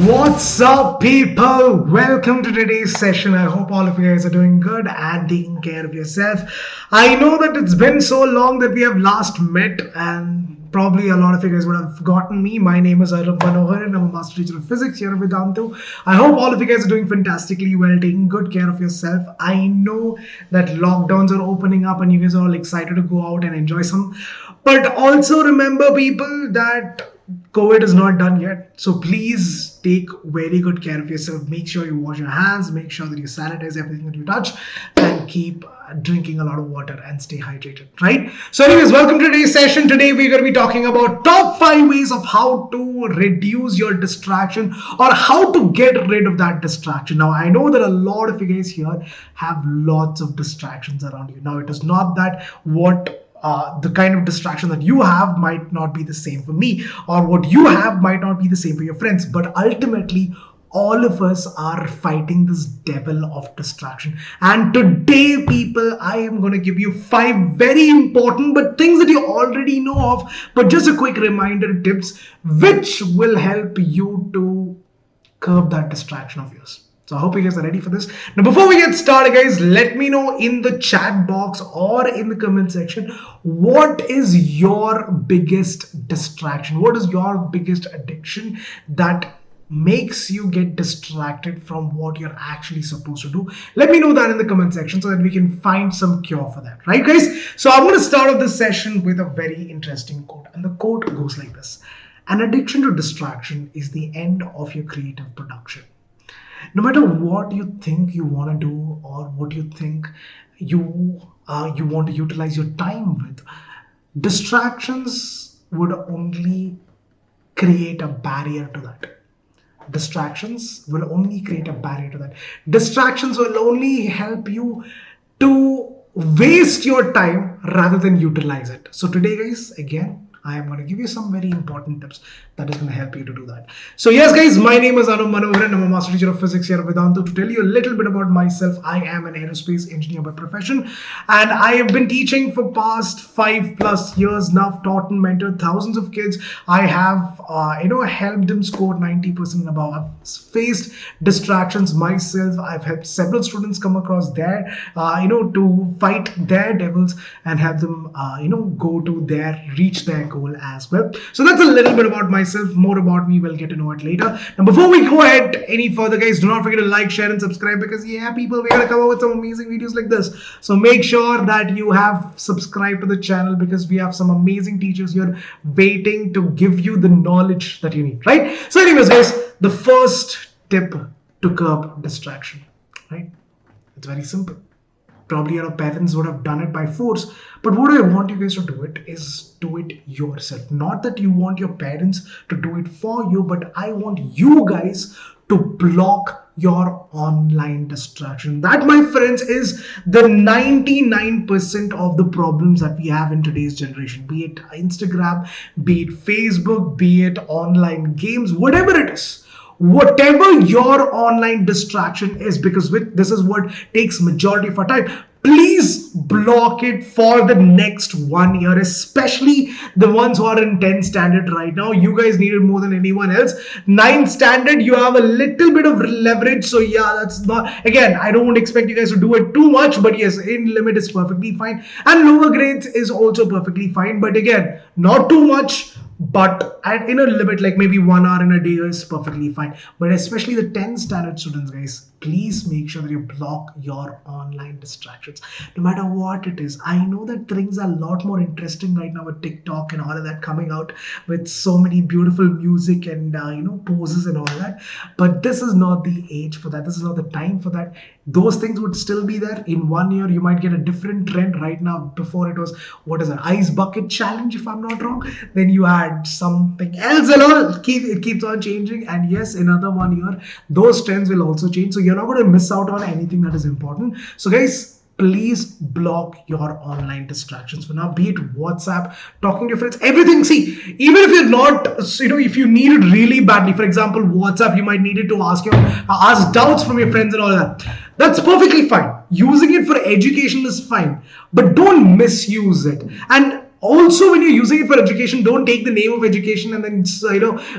What's up, people? Welcome to today's session. I hope all of you guys are doing good and taking care of yourself. I know that it's been so long that we have last met, and probably a lot of you guys would have forgotten me. My name is Anoop Manoharan. I'm a master teacher of physics here at Vedantu. I hope all of you guys are doing fantastically well, taking good care of yourself. I know that lockdowns are opening up and you guys are all excited to go out and enjoy some. But also remember, people, that COVID is not done yet. So please take very good care of yourself. Make sure you wash your hands, make sure that you sanitize everything that you touch, and keep drinking a lot of water and stay hydrated, right? So anyways, welcome to today's session. Today we're going to be talking about top 5 ways of how to reduce your distraction or how to get rid of that distraction. Now, I know that a lot of you guys here have lots of distractions around you. Now, it is not that the kind of distraction that you have might not be the same for me, or what you have might not be the same for your friends, but ultimately all of us are fighting this devil of distraction. And today, people, I am going to give you 5 very important but things that you already know of, but just a quick reminder, tips which will help you to curb that distraction of yours. So I hope you guys are ready for this. Now, before we get started, guys, let me know in the chat box or in the comment section, what is your biggest distraction? What is your biggest addiction that makes you get distracted from what you're actually supposed to do? Let me know that in the comment section so that we can find some cure for that. Right, guys? So I'm going to start off this session with a very interesting quote. And the quote goes like this: an addiction to distraction is the end of your creative production. No matter what you think you want to do or what you think you want to utilize your time with, distractions would only create a barrier to that. Distractions will only create a barrier to that. Distractions will only help you to waste your time rather than utilize it. So today, guys, again, I am going to give you some very important tips that is going to help you to do that. So yes, guys, my name is Anoop Manoharan. I'm a master teacher of physics here at Vedantu. To tell you a little bit about myself, I am an aerospace engineer by profession, and I have been teaching for past 5+ years now. Taught and mentored thousands of kids. I have helped them score 90% and above. I've faced distractions myself. I've helped several students come across their to fight their devils and have them reach their goal as well. So that's a little bit about myself. More about me, we'll get to know it later. Now, before we go ahead any further, guys, do not forget to like, share, and subscribe, because yeah, people, we're gonna come up with some amazing videos like this. So make sure that you have subscribed to the channel, because we have some amazing teachers here waiting to give you the knowledge that you need, right? So anyways, guys, the first tip to curb distraction, right? It's very simple. Probably your parents would have done it by force, but what I want you guys to do it is do it yourself. Not that you want your parents to do it for you, but I want you guys to block your online distraction. That, my friends, is the 99% of the problems that we have in today's generation, be it Instagram, be it Facebook, be it online games, whatever it is. Whatever your online distraction is, because this is what takes majority of our time, please block it for the next 1 year, especially the ones who are in 10 standard right now. You guys need it more than anyone else. 9 standard, you have a little bit of leverage. So yeah, that's not, again, I don't expect you guys to do it too much, but yes, in limit is perfectly fine. And lower grades is also perfectly fine. But again, not too much, but in a limit, like maybe 1 hour in a day is perfectly fine. But especially the 10 standard students, guys, please make sure that you block your online distractions, no matter what it is. I know that things are a lot more interesting right now with TikTok and all of that coming out with so many beautiful music and poses and all that, but this is not the age for that. This is not the time for that. Those things would still be there. In 1 year, you might get a different trend. Right now, before it was, what is an ice bucket challenge, if I'm not wrong, then you had something else and all. It keeps on changing, and yes, another 1 year, those trends will also change. So you're not going to miss out on anything that is important. So guys, please block your online distractions for now, be it WhatsApp, talking to your friends, everything. See, even if you're not, if you need it really badly, for example, WhatsApp, you might need it to ask doubts from your friends and all that. That's perfectly fine. Using it for education is fine, but don't misuse it. And Also, when you're using it for education, don't take the name of education and then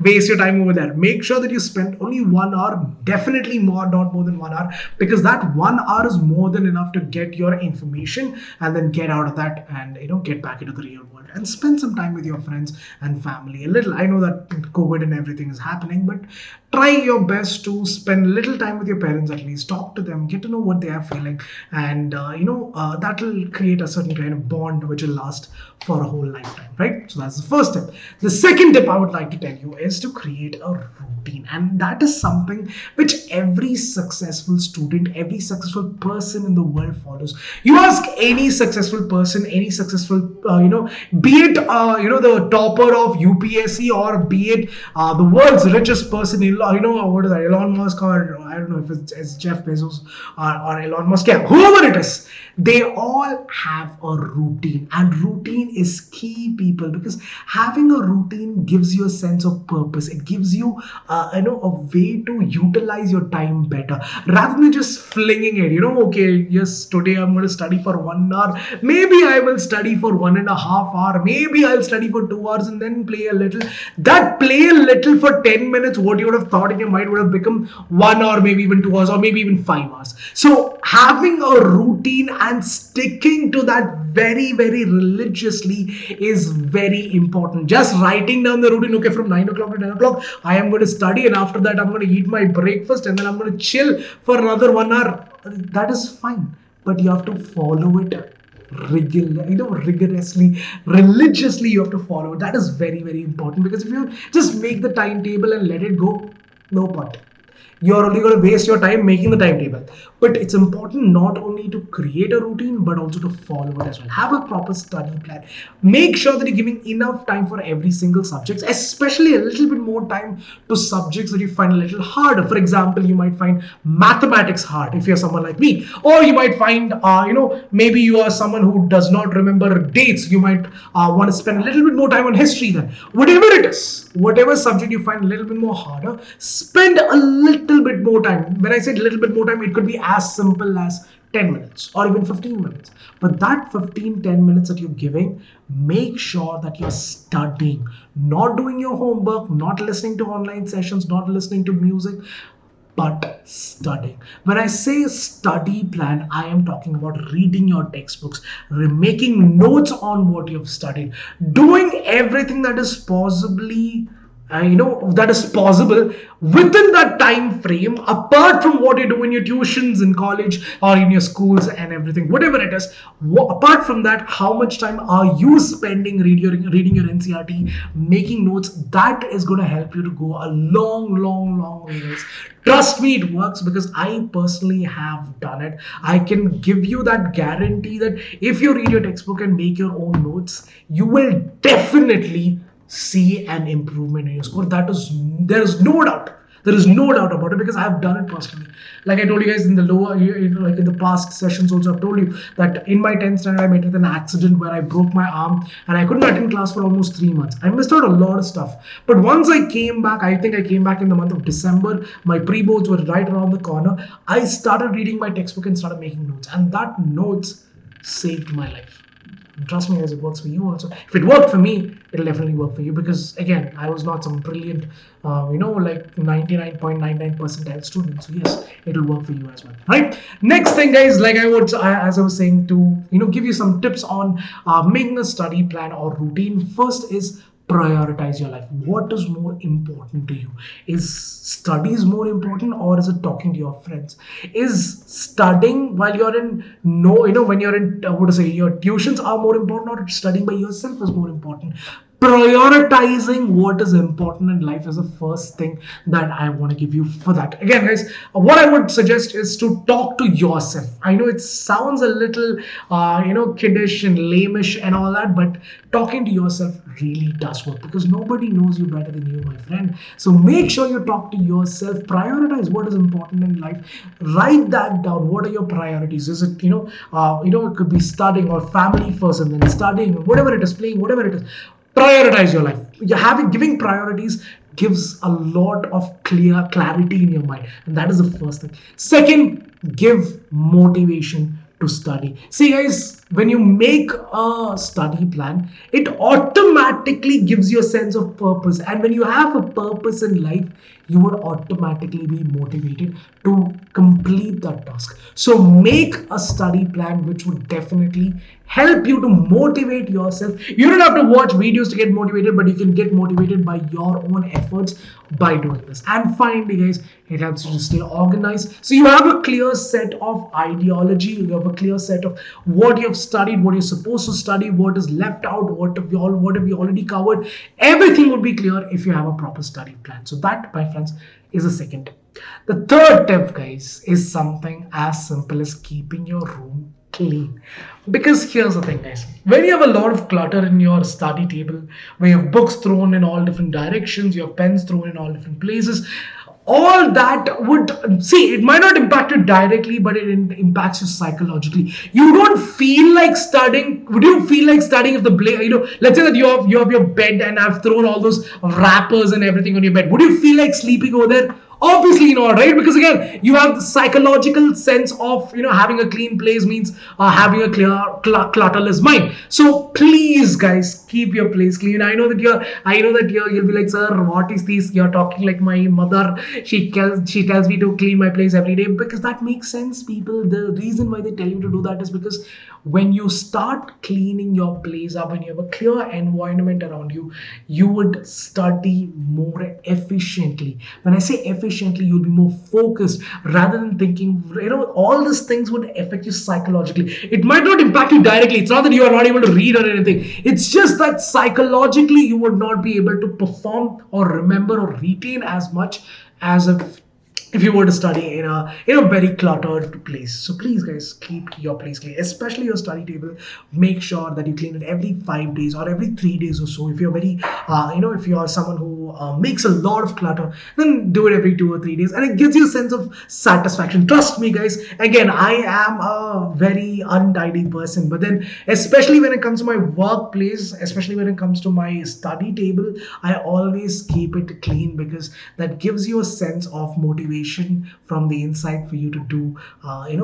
waste your time over there. Make sure that you spend only 1 hour, definitely more, not more than 1 hour, because that 1 hour is more than enough to get your information and then get out of that and get back into the real world and spend some time with your friends and family a little. I know that COVID and everything is happening, but try your best to spend a little time with your parents, at least talk to them, get to know what they are feeling, and that will create a certain kind of bond which will last for a whole lifetime, right? So that's the first tip. The second tip I would like to tell you is to create a routine, and that is something which every successful student, every successful person in the world follows. You ask any successful person, any successful be it the topper of UPSC, or be it the world's richest person, what is that, Elon Musk, or I don't know if it's Jeff Bezos or Elon Musk, yeah, whoever it is, they all have a routine, and routine is key, people, because having a routine gives you a sense of purpose. It gives you a way to utilize your time better, rather than just flinging it. Okay, yes, today I'm going to study for 1 hour, maybe I will study for 1.5 hours, maybe I'll study for 2 hours and then play a little. That play a little for 10 minutes, what you would have thought in your mind would have become 1 hour, maybe even 2 hours, or maybe even 5 hours. So having a routine and sticking to that very, very religiously is very important. Just writing down the routine, okay, from 9 o'clock to 10 o'clock, I am going to study, and after that, I'm going to eat my breakfast, and then I'm going to chill for another 1 hour. That is fine, but you have to follow it rigorously, religiously. You have to follow it. That is very, very important, because if you just make the timetable and let it go, no point. You're only going to waste your time making the timetable. But it's important not only to create a routine, but also to follow it as well. Have a proper study plan. Make sure that you're giving enough time for every single subject, especially a little bit more time to subjects that you find a little harder. For example, you might find mathematics hard if you're someone like me, or you might find, maybe you are someone who does not remember dates. You might want to spend a little bit more time on history then. Whatever it is, whatever subject you find a little bit more harder, spend a little bit more time. When I say a little bit more time, it could be as simple as 10 minutes or even 15 minutes. But that 10 minutes that you're giving, make sure that you're studying, not doing your homework, not listening to online sessions, not listening to music, but studying. When I say study plan, I am talking about reading your textbooks, making notes on what you've studied, doing everything that is possibly that is possible within that time frame, apart from what you do in your tuitions in college or in your schools and everything, whatever it is. Apart from that, how much time are you spending reading your NCRT, making notes? That is going to help you to go a long ways. Trust me, it works, because I personally have done it. I can give you that guarantee that if you read your textbook and make your own notes, you will definitely see an improvement in your score. There is no doubt. There is no doubt about it, because I have done it personally. Like I told you guys in the like in the past sessions also, I've told you that in my 10th standard, I met with an accident where I broke my arm and I couldn't attend class for almost 3 months. I missed out a lot of stuff. But once I came back, I think I came back in the month of December. My pre-boards were right around the corner. I started reading my textbook and started making notes. And that notes saved my life. And trust me, guys, it works for you also. If it worked for me, it'll definitely work for you, because again, I was not some brilliant, like 99.99 percentile student. So yes, it'll work for you as well, right? Next thing, guys, like as I was saying, to give you some tips on making a study plan or routine. First is prioritize your life. What is more important to you? Is studies more important, or is it talking to your friends? Is studying while you're in when you're in your tuitions are more important, or studying by yourself is more important? Prioritizing what is important in life is the first thing that I want to give you for that. Again, guys, what I would suggest is to talk to yourself. I know it sounds a little kiddish and lameish and all that, but talking to yourself really does work, because nobody knows you better than you, my friend. So make sure you talk to yourself, prioritize what is important in life, write that down. What are your priorities? Is it it could be studying, or family first and then studying, whatever it is, playing, whatever it is. Prioritize your life. Giving priorities gives a lot of clarity in your mind, and that is the first thing. Second, give motivation to study. See, guys, when you make a study plan, it automatically gives you a sense of purpose. And when you have a purpose in life, you would automatically be motivated to complete that task. So make a study plan which would definitely help you to motivate yourself. You don't have to watch videos to get motivated, but you can get motivated by your own efforts by doing this. And finally, guys, it helps you to stay organized. So you have a clear set of ideology, you have a clear set of what you have studied, what you're supposed to study, what is left out, what have you already covered. Everything would be clear if you have a proper study plan. So that, my friends, is the second tip. The third tip, guys, is something as simple as keeping your room clean. Because here's the thing, guys, when you have a lot of clutter in your study table, where you have books thrown in all different directions, you have pens thrown in all different places, all that would, see, it might not impact you directly, but it impacts you psychologically. You don't feel like studying. Would you feel like studying if the let's say that you have your bed and I've thrown all those wrappers and everything on your bed? Would you feel like sleeping over there? Obviously not, right? Because again, you have the psychological sense of having a clean place means having a clear clutterless mind. So please, guys, keep your place clean. I know that you'll be like, sir, what is this? You're talking like my mother. She tells me to clean my place every day, because that makes sense, people. The reason why they tell you to do that is because when you start cleaning your place up, when you have a clear environment around you, you would study more efficiently. When I say efficiently, you'll be more focused rather than thinking, all these things would affect you psychologically. It might not impact you directly. It's not that you are not able to read or anything. It's just that psychologically you would not be able to perform or remember or retain as much as if you were to study in a very cluttered place. So please, guys, keep your place clean, especially your study table. Make sure that you clean it every 5 days or every 3 days or so. If you're very if you are someone who makes a lot of clutter, then do it every 2 or 3 days, and it gives you a sense of satisfaction. Trust me, guys, again, I am a very untidy person, but then especially when it comes to my workplace, especially when it comes to my study table, I always keep it clean, because that gives you a sense of motivation from the inside for you to do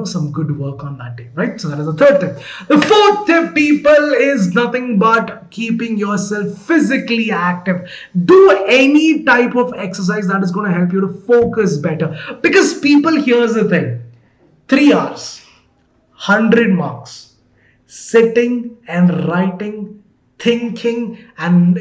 some good work on that day, right? So that is the third tip. The fourth tip, people, is nothing but keeping yourself physically active. Do any type of exercise that is going to help you to focus better, because people, here's the thing, 3 hours, 100 marks, sitting and writing, thinking, and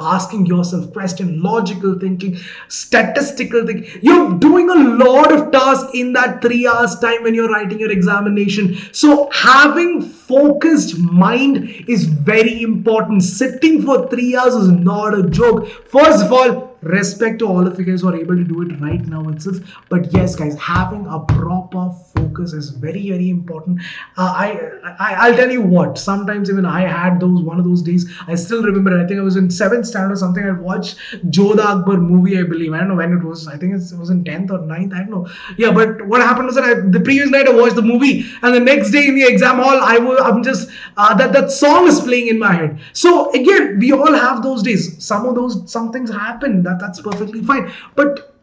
asking yourself question, logical thinking, statistical thinking. You're doing a lot of tasks in that 3 hours time when you're writing your examination. So having focused mind is very important. Sitting for 3 hours is not a joke. First of all, respect to all of you guys who are able to do it right now itself. But yes, guys, having a proper focus is very, very important. I'll tell you what, sometimes even I had one of those days. I still remember, I think I was in 7th standard or something. I watched Jodha Akbar movie, I believe. I don't know when it was. I think it was in 10th or 9th. I don't know. Yeah, but what happened was that the previous night I watched the movie, and the next day in the exam hall, I'm just that song is playing in my head. So again, we all have those days. Some things happen. That's perfectly fine. But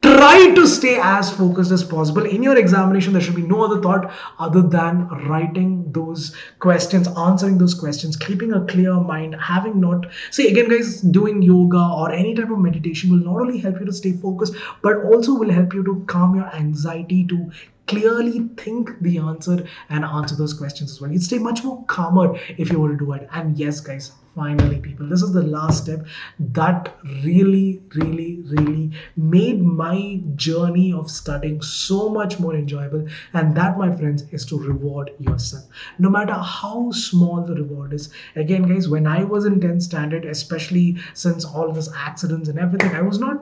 try to stay as focused as possible. In your examination, there should be no other thought other than writing those questions, answering those questions, keeping a clear mind, having not... See, again, guys, doing yoga or any type of meditation will not only help you to stay focused, but also will help you to calm your anxiety, to clearly think the answer and answer those questions as well. You'd stay much more calmer if you were to do it. And yes, guys, finally, people, this is the last step that really, really, really made my journey of studying so much more enjoyable. And that, my friends, is to reward yourself. No matter how small the reward is. Again, guys, when I was in 10th standard, especially since all this accidents and everything,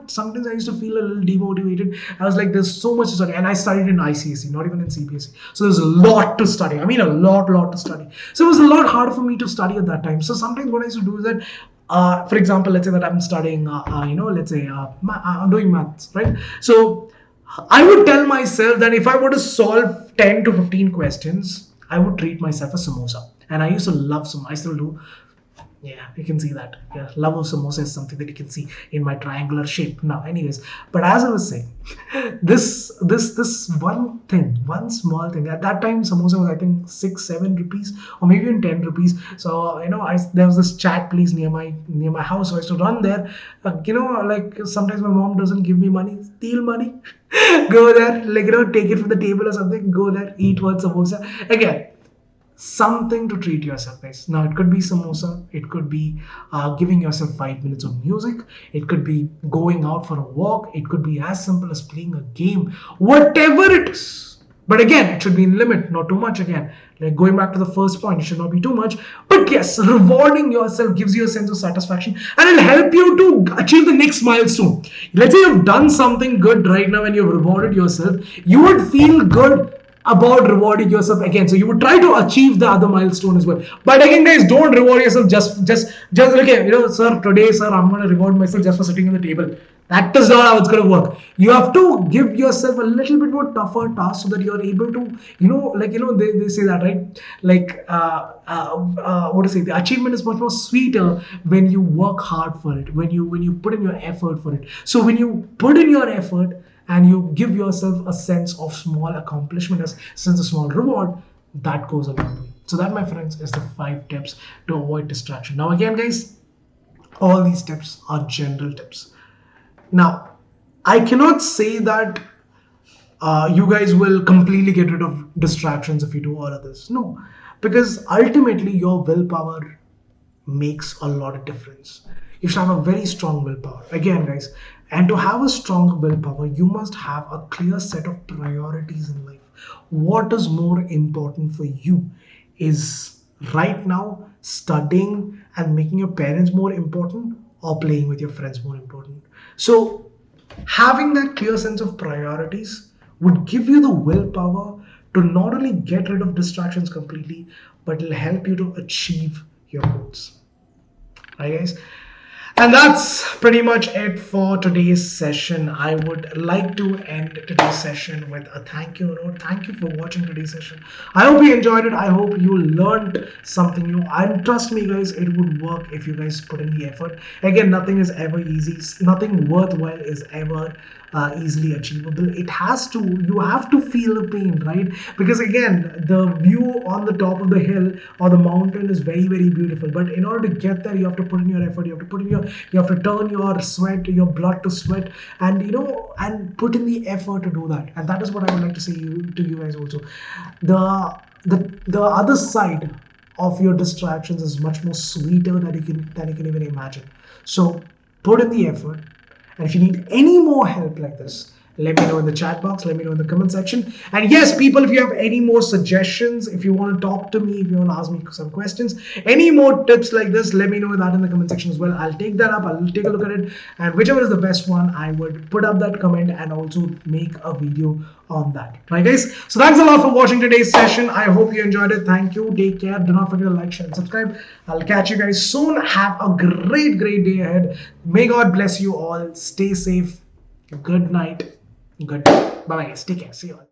sometimes I used to feel a little demotivated. I was like, there's so much to study. And I studied in ICSE, not even in CBSE. So there's a lot to study. I mean, a lot to study. So it was a lot harder for me to study at that time. So sometimes what I used to do is that, for example, let's say that I'm studying, I'm doing maths, right? So I would tell myself that if I were to solve 10 to 15 questions, I would treat myself a samosa. And I used to love samosa. I still do. Yeah, you can see that. Yeah, love of samosa is something that you can see in my triangular shape now. Anyways, but as I was saying, this one thing, one small thing. At that time, samosa was I think 6-7 rupees or maybe even 10 rupees. So there was this chat place near my house. So I used to run there. Like sometimes my mom doesn't give me money, steal money, go there, like take it from the table or something. Go there, eat one samosa again, something to treat yourself, guys. Now, it could be samosa, it could be giving yourself 5 minutes of music, it could be going out for a walk, it could be as simple as playing a game, whatever it is. But again, it should be in limit, not too much. Again, like going back to the first point, it should not be too much. But yes, rewarding yourself gives you a sense of satisfaction and it'll help you to achieve the next milestone. Let's say you've done something good right now and you've rewarded yourself, you would feel good about rewarding yourself again. So you would try to achieve the other milestone as well. But again, guys, don't reward yourself just okay, sir, today, sir, I'm going to reward myself just for sitting on the table. That is not how it's going to work. You have to give yourself a little bit more tougher task so that you're able to, they say that, right? Like, what to say? The achievement is much more sweeter when you work hard for it, when you put in your effort for it. So when you put in your effort, and you give yourself a sense of small accomplishment, a sense of small reward, that goes a long way. So that, my friends, is the 5 tips to avoid distraction. Now again, guys, all these tips are general tips. Now, I cannot say that you guys will completely get rid of distractions if you do all of this. No, because ultimately your willpower makes a lot of difference. You should have a very strong willpower. Again, guys, and to have a strong willpower, you must have a clear set of priorities in life. What is more important for you? Is right now studying and making your parents more important, or playing with your friends more important? So having that clear sense of priorities would give you the willpower to not only get rid of distractions completely, but it'll help you to achieve your goals. Right, guys? And that's pretty much it for today's session. I would like to end today's session with a thank you note. Thank you for watching today's session. I hope you enjoyed it. I hope you learned something new. And trust me, guys, it would work if you guys put in the effort. Again, nothing is ever easy. Nothing worthwhile is ever easily achievable. You have to feel the pain, right? Because again, the view on the top of the hill or the mountain is very, very beautiful. But in order to get there, you have to put in your effort. You have to turn your sweat, your blood to sweat, and and put in the effort to do that. And that is what I would like to say to you guys also. The other side of your distractions is much more sweeter than you can even imagine. So put in the effort. And if you need any more help like this, let me know in the chat box, let me know in the comment section. And yes, people, if you have any more suggestions, if you want to talk to me, if you want to ask me some questions, any more tips like this, let me know that in the comment section as well. I'll take that up, I'll take a look at it, and whichever is the best one, I would put up that comment and also make a video on that. Right, guys? So thanks a lot for watching today's session. I hope you enjoyed it. Thank you. Take care. Do not forget to like, share, and subscribe. I'll catch you guys soon. Have a great day ahead. May God bless you all. Stay safe. Good night. Good. Bye, guys. Take care. See you all.